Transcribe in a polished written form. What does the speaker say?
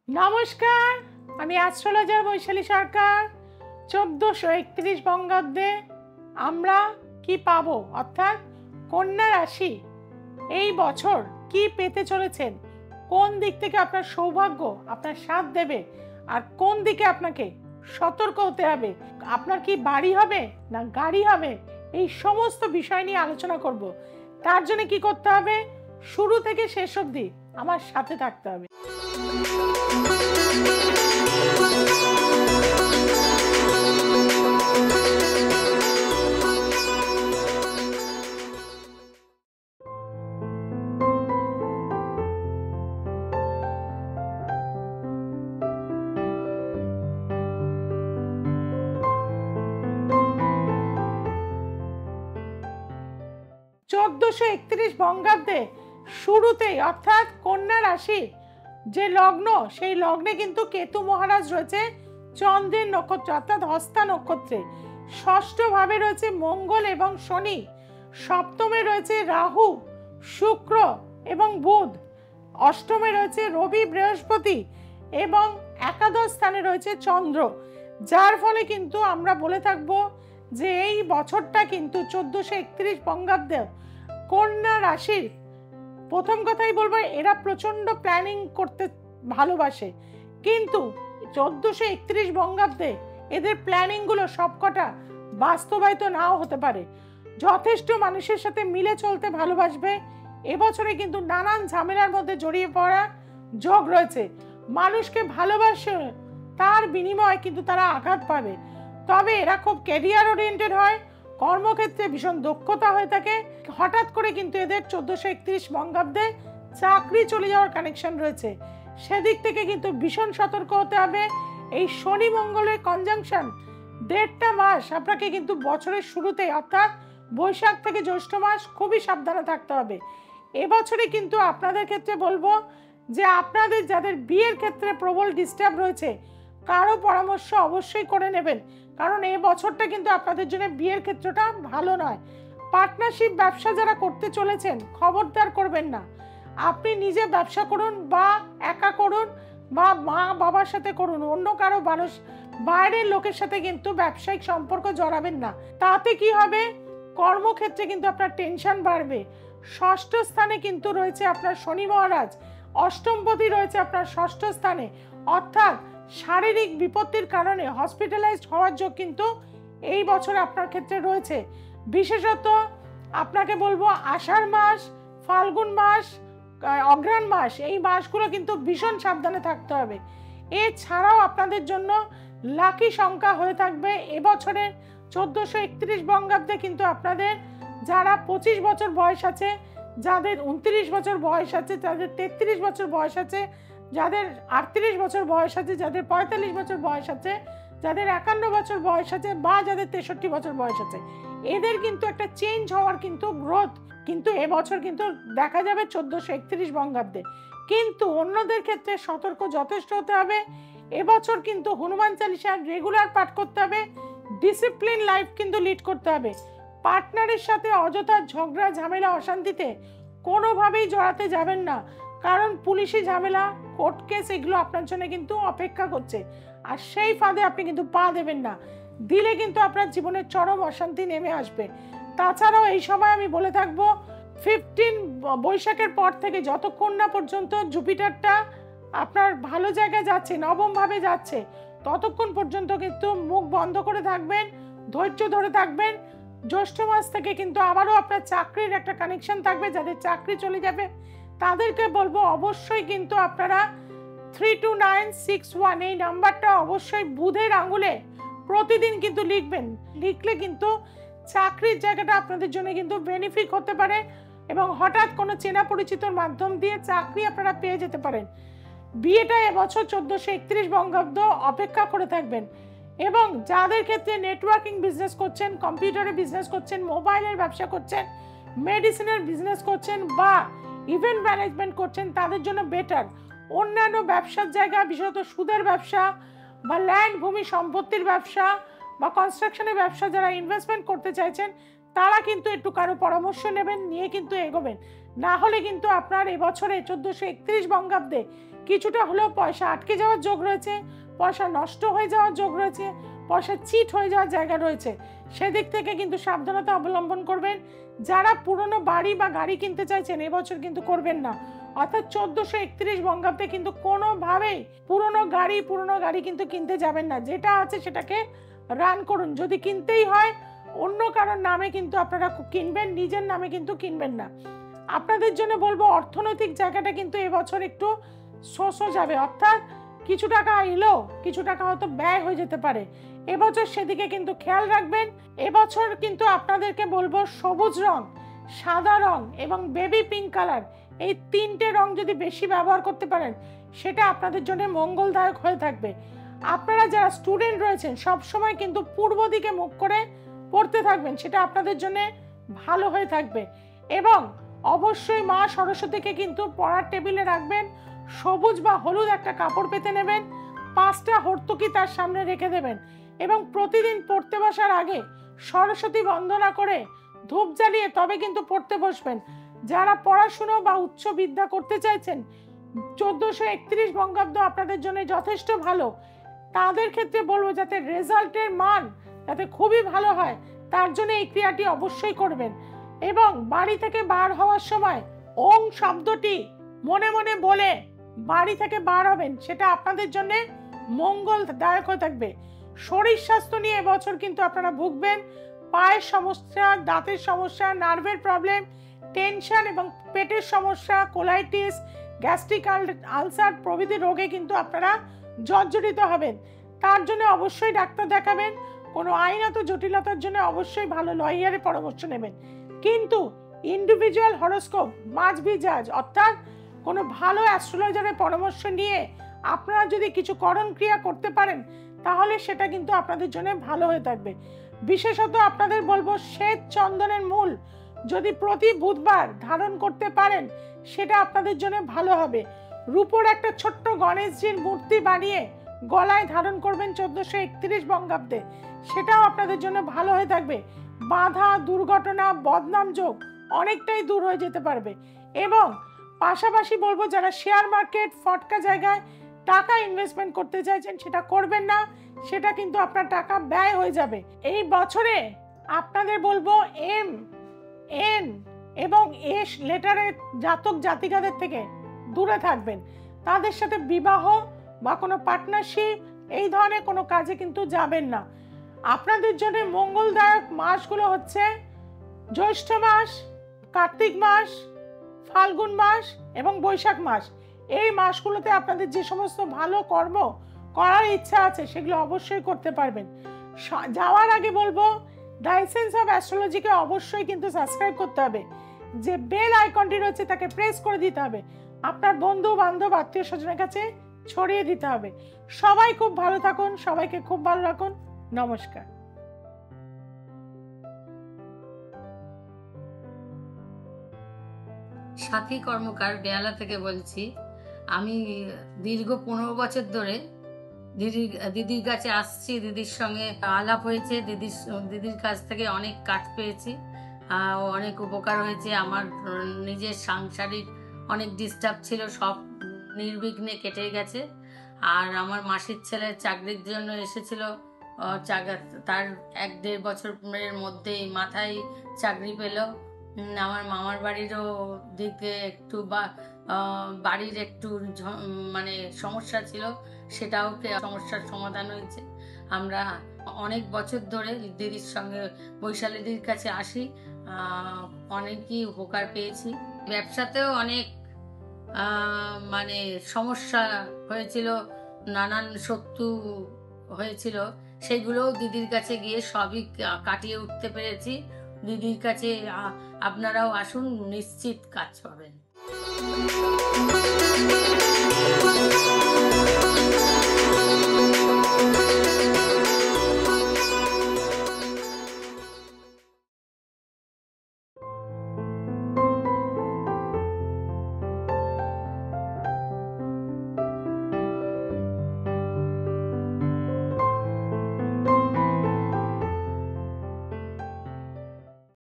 নমস্কার, আমি অ্যাস্ট্রোলজার বৈশালী সরকার। 1431 বঙ্গাব্দে আমরা কি পাবো, অর্থাৎ কন্যা রাশি এই বছর কি পেতে চলেছেন, কোন দিক থেকে আপনার সৌভাগ্য আপনার সাথ দেবে আর কোন দিকে আপনাকে সতর্ক হতে হবে, আপনার কি বাড়ি হবে না গাড়ি হবে, এই সমস্ত বিষয় নিয়ে আলোচনা করব। তার জন্য কি করতে হবে, শুরু থেকে শেষ অবধি আমার সাথে থাকতে হবে। 1431 বঙ্গাব্দে শুরুতেই, অর্থাৎ কন্যা রাশি যে লগ্ন, সেই লগ্নে কিন্তু কেতু মহারাজ রয়েছে চন্দ্রের নক্ষত্র অর্থাৎ হস্তা নক্ষত্রে। ষষ্ঠ ভাবে রয়েছে মঙ্গল এবং শনি, সপ্তমে রয়েছে রাহু, শুক্র এবং বুধ, অষ্টমে রয়েছে রবি বৃহস্পতি এবং একাদশ স্থানে রয়েছে চন্দ্র। যার ফলে কিন্তু আমরা বলে থাকবো যে এই বছরটা কিন্তু 1431 বঙ্গাব্দে কন্যা রাশির, প্রথম কথাই বলবো এরা প্রচন্ড প্ল্যানিং করতে ভালোবাসে, কিন্তু 1431 বঙ্গাব্দে এদের প্ল্যানিং গুলো সবকটা বাস্তবায়িত নাও হতে পারে। যথেষ্ট মানুষের সাথে মিলে চলতে ভালোবাসবে। এবছরে কিন্তু নানান ঝামেলার মধ্যে জড়িয়ে পড়া যোগ রয়েছে। মানুষকে ভালোবাসে, তার বিনিময়ে কিন্তু তারা আঘাত পাবে। তবে এরা খুব ক্যারিয়ার ওরিয়েন্টেড হয়, কর্মক্ষেত্রে ভীষণ দক্ষতা হয়ে থাকে। হঠাৎ করে কিন্তু এদের 1431 বঙ্গাব্দে চাকরি চলে যাওয়ার কানেকশন রয়েছে, সেদিক থেকে কিন্তু ভীষণ সতর্ক হতে হবে। এই শনি মঙ্গলের কনজাংশন 1.5 মাস আপনাকে কিন্তু বছরের শুরুতে, অর্থাৎ বৈশাখ থেকে জ্যৈষ্ঠ মাস খুবই সাবধানে থাকতে হবে। এবছরে কিন্তু আপনাদের ক্ষেত্রে বলবো যে আপনাদের যাদের বিয়ের ক্ষেত্রে প্রবল ডিস্টার্ব রয়েছে, কারো পরামর্শ অবশ্যই করে নেবেন, কারণ এই বছরটা কিন্তু আপনাদের জন্য বিয়ের ক্ষেত্রটা ভালো নয়। পার্টনারশিপ ব্যবসা যারা করতে চলেছেন, খবরদার করবেন না। আপনি নিজে ব্যবসা করুন বা একা করুন বা মা বাবার সাথে করুন, অন্য কারো মানুষ বাইরের লোকের সাথে কিন্তু ব্যবসায়িক সম্পর্ক জড়াবেন না। তাতে কি হবে, কর্মক্ষেত্রে কিন্তু আপনার টেনশন বাড়বে। ষষ্ঠ স্থানে কিন্তু রয়েছে আপনার শনি মহারাজ, অষ্টমপতি রয়েছে আপনার ষষ্ঠ স্থানে, অর্থাৎ শারীরিক বিপত্তির কারণে হসপিটালাইজড হওয়ার যোগ কিন্তু এই বছর আপনার ক্ষেত্রে রয়েছে। বিশেষত আপনাকে বলবো আষাঢ় মাস, ফাল্গুন মাস, অঘ্রাণ মাস, এই মাসগুলো কিন্তু ভীষণ সাবধানে থাকতে হবে। এছাড়াও আপনাদের জন্য লাকি সংখ্যা হয়ে থাকবে এবছরের 1431 বঙ্গাব্দে কিন্তু আপনাদের যারা 25 বছর বয়স আছে, যাদের 29 বছর বয়স আছে, যাদের 33 বছর বয়স আছে, যাদের 38 বছর বয়স আছে, যাদের 45 বছর বয়স আছে, যাদের 51 বছর বয়স আছে বা যাদের 63 বছর বয়স আছে, এদের কিন্তু একটা চেঞ্জ হওয়ার কিন্তু গ্রোথ কিন্তু এবছর কিন্তু দেখা যাবে 1431 বঙ্গাব্দে। কিন্তু অন্যদের ক্ষেত্রে সতর্ক যথেষ্ট হতে হবে। এবছর কিন্তু হনুমান চালিসা রেগুলার পাঠ করতে হবে, ডিসিপ্লিন লাইফ কিন্তু লিড করতে হবে। পার্টনারের সাথে অযথা ঝগড়া ঝামেলা অশান্তিতে কোনোভাবেই জড়াতে যাবেন না, কারণ পুলিশি ঝামেলা, কোর্ট কেস এগুলো আপনার জন্য কিন্তু অপেক্ষা করছে, আর সেই ফাঁদে আপনি কিন্তু পা দেবেন না। দিলে কিন্তু আপনার জীবনের চরম অশান্তি নেমে আসবে। তাছাড়াও এই সময় আমি বলে থাকবো 15 বৈশাখের পর থেকে যতক্ষণ না পর্যন্ত জুপিটারটা আপনার ভালো জায়গায় যাচ্ছে, নবম ভাবে যাচ্ছে, ততক্ষণ পর্যন্ত কিন্তু মুখ বন্ধ করে থাকবেন, ধৈর্য ধরে থাকবেন। জ্যৈষ্ঠ মাস থেকে কিন্তু আবারও আপনার চাকরির একটা কানেকশন থাকবে। যাদের চাকরি চলে যাবে তাদেরকে বলবো অবশ্যই কিন্তু আপনারা 32961 এই নাম্বারটা অবশ্যই বুধের আঙুলে প্রতিদিন কিন্তু লিখবেন। লিখলে কিন্তু চাকরির জায়গাটা আপনাদের জন্য কিন্তু বেনিফিট হতে পারে এবং হঠাৎ কোনো চেনা পরিচিতর মাধ্যম দিয়ে চাকরি আপনারা পেয়ে যেতে পারেন। বিয়েটা এবছর 1431 বঙ্গাব্দ অপেক্ষা করে থাকবেন। এবং যাদের ক্ষেত্রে নেটওয়ার্কিং বিজনেস করছেন, কম্পিউটারে বিজনেস করছেন, মোবাইলের ব্যবসা করছেন, মেডিসিনের বিজনেস করছেন বা ইভেন্ট ম্যানেজমেন্ট করছেন, তাদের জন্য বেটার। অন্যান্য ব্যবসার জায়গা, বিশেষত সুদের ব্যবসা বা ল্যান্ড ভূমি সম্পত্তির ব্যবসা বা কনস্ট্রাকশনের ব্যবসা যারা ইনভেস্টমেন্ট করতে চাইছেন, তারা কিন্তু একটু কারো পরামর্শ নেবেন, নিয়ে কিন্তু এগোবেন। না হলে কিন্তু আপনার এবছরে 1431 বঙ্গাব্দে কিছুটা হলেও পয়সা আটকে যাওয়ার যোগ রয়েছে, পয়সা নষ্ট হয়ে যাওয়ার যোগ রয়েছে, পয়সা চিট হয়ে যাওয়ার জায়গা রয়েছে। সেদিক থেকে কিন্তু সাবধানতা অবলম্বন করবেন। যারা পুরনো বাড়ি বা গাড়ি কিনতে চাইছেন এবছর কিন্তু করবেন না, অর্থাৎ 1431 বঙ্গাব্দে কিন্তু কোনোভাবেই পুরনো গাড়ি কিন্তু কিনতে যাবেন না। যেটা আছে সেটাকে রান করুন। যদি কিনতেই হয় অন্য কারোর নামে কিন্তু আপনারা কিনবেন, নিজের নামে কিন্তু কিনবেন না। আপনাদের জন্য বলবো অর্থনৈতিক জায়গাটা কিন্তু এবছর একটু শোষো যাবে, অর্থাৎ কিছু টাকা এলো, কিছু টাকা হয়তো ব্যয় হয়ে যেতে পারে এবছর, সেদিকে কিন্তু খেয়াল রাখবেন। এবছর কিন্তু আপনাদেরকে বলবো সবুজ রং, সাদা রং এবং বেবি পিঙ্ক কালার, এই 3টে রং যদি বেশি ব্যবহার করতে পারেন সেটা আপনাদের জন্য মঙ্গলদায়ক হয়ে থাকবে। আপনারা যারা স্টুডেন্ট রয়েছেন সবসময় কিন্তু পূর্ব দিকে মুখ করে পড়তে থাকবেন, সেটা আপনাদের জন্য ভালো হয়ে থাকবে। এবং অবশ্যই মা সরস্বতীকে কিন্তু পড়ার টেবিলে রাখবেন, সবুজ বা হলুদ একটা কাপড় পেতে নেবেন, 5টা হর্তুকি তার সামনে রেখে দেবেন এবং প্রতিদিন পড়তে বসার আগে সরস্বতী বন্দনা করে ধূপ জ্বালিয়ে তবে কিন্তু পড়তে বসবেন। যারা পড়াশুনো বা উচ্চ বিদ্যা করতে চাইছেন 1431 বঙ্গাব্দ আপনাদের জন্য যথেষ্ট ভালো। তাদের ক্ষেত্রে বলবো যাতে রেজাল্টের মান যাতে খুবই ভালো হয় তার জন্য এই ক্রিয়াটি অবশ্যই করবেন। এবং বাড়ি থেকে বার হওয়ার সময় ওং শব্দটি মনে মনে বলে বাড়ি থেকে বার হবেন, সেটা আপনাদের জন্য মঙ্গলদায়ক হয়ে থাকবে। শরীর স্বাস্থ্য নিয়ে এবছর কিন্তু আপনারা ভুগবেন। পায়ের সমস্যা, দাঁতের সমস্যা, নার্ভের প্রবলেম, টেনশন এবং পেটের সমস্যা, কোলাইটিস, গ্যাস্ট্রিক আলসার প্রভৃতি রোগে কিন্তু আপনারা জর্জরিত হবেন। তার জন্য অবশ্যই ডাক্তার দেখাবেন। কোনো আইনত জটিলতার জন্য অবশ্যই ভালো লয়ারের পরামর্শ নেবেন। কিন্তু ইন্ডিভিজুয়াল হরোস্কোপ মাস্ট বি জাজ, অর্থাৎ কোনো ভালো অ্যাস্ট্রোলজারের পরামর্শ নিয়ে আপনারা যদি কিছু করণ ক্রিয়া করতে পারেন তাহলে সেটা কিন্তু আপনাদের জন্য ভালো হয়ে থাকবে। বিশেষত আপনাদের বলবো শ্বেত চন্দনের মূল যদি প্রতি বুধবার ধারণ করতে পারেন সেটা আপনাদের জন্য ভালো হবে। রূপোর একটা ছোট্ট গণেশজির মূর্তি বানিয়ে গলায় ধারণ করবেন 1431 বঙ্গাব্দে, সেটাও আপনাদের জন্য ভালো হয়ে থাকবে। বাধা, দুর্ঘটনা, বদনাম যোগ অনেকটাই দূর হয়ে যেতে পারবে। এবং পাশাপাশি বলবো যারা শেয়ার মার্কেট, ফটকা জায়গায় টাকা ইনভেস্টমেন্ট করতে চাইছেন সেটা করবেন না, সেটা কিন্তু আপনার টাকা ব্যয় হয়ে যাবে। এই বছরে আপনাদের বলবো এম, এন এবং এস লেটারের জাতক জাতিকাদের থেকে দূরে থাকবেন। তাদের সাথে বিবাহ বা কোনো পার্টনারশিপ এই ধরনের কোনো কাজে কিন্তু যাবেন না। আপনাদের জন্য মঙ্গলদায়ক মাসগুলো হচ্ছে জ্যৈষ্ঠ মাস, কার্তিক মাস, ফাল্গুন মাস এবং বৈশাখ মাস। এই মাসগুলোতে আপনাদের যে সমস্ত ভালো কর্ম করার ইচ্ছা আছে সেগুলো অবশ্যই করতে পারবেন। যাওয়ার আগে বলবো দ্য এসেন্স অফ অ্যাস্ট্রোলজিকে অবশ্যই কিন্তু সাবস্ক্রাইব করতে হবে, যে বেল আইকনটি রয়েছে তাকে প্রেস করে দিতে হবে, আপনার বন্ধু বান্ধব আত্মীয় স্বজনের কাছে ছড়িয়ে দিতে হবে। সবাই খুব ভালো থাকুন, সবাইকে খুব ভালো রাখুন। নমস্কার। সাথী কর্মকার বেহালা থেকে বলছি। আমি দীর্ঘ 15 বছর ধরে দিদির কাছে আসছি, দিদির সঙ্গে আলাপ হয়েছে, দিদির কাছ থেকে অনেক কাজ পেয়েছি, অনেক উপকার হয়েছে। আমার নিজের সাংসারিক অনেক ডিস্টার্ব ছিল, সব নির্বিঘ্নে কেটে গেছে। আর আমার মাসির ছেলে চাকরির জন্য এসেছিল, তার 1-1.5 বছরের মধ্যেই মাথায় চাকরি পেল। আমার মামার বাড়িরও দিকে একটু বাড়ির একটু মানে সমস্যা ছিল, সেটাও সমস্যার সমাধান হয়েছে। আমরা অনেক বছর ধরে দিদির সঙ্গে বৈশালীদির কাছে আসি, অনেকই উপকার পেয়েছি। ব্যবসাতেও অনেক মানে সমস্যা হয়েছিল, নানান শত্রু হয়েছিল, সেগুলোও দিদির কাছে গিয়ে সবই কাটিয়ে উঠতে পেরেছি। দিদির কাছে আপনারাও আসুন, নিশ্চিত কাজ পাবেন।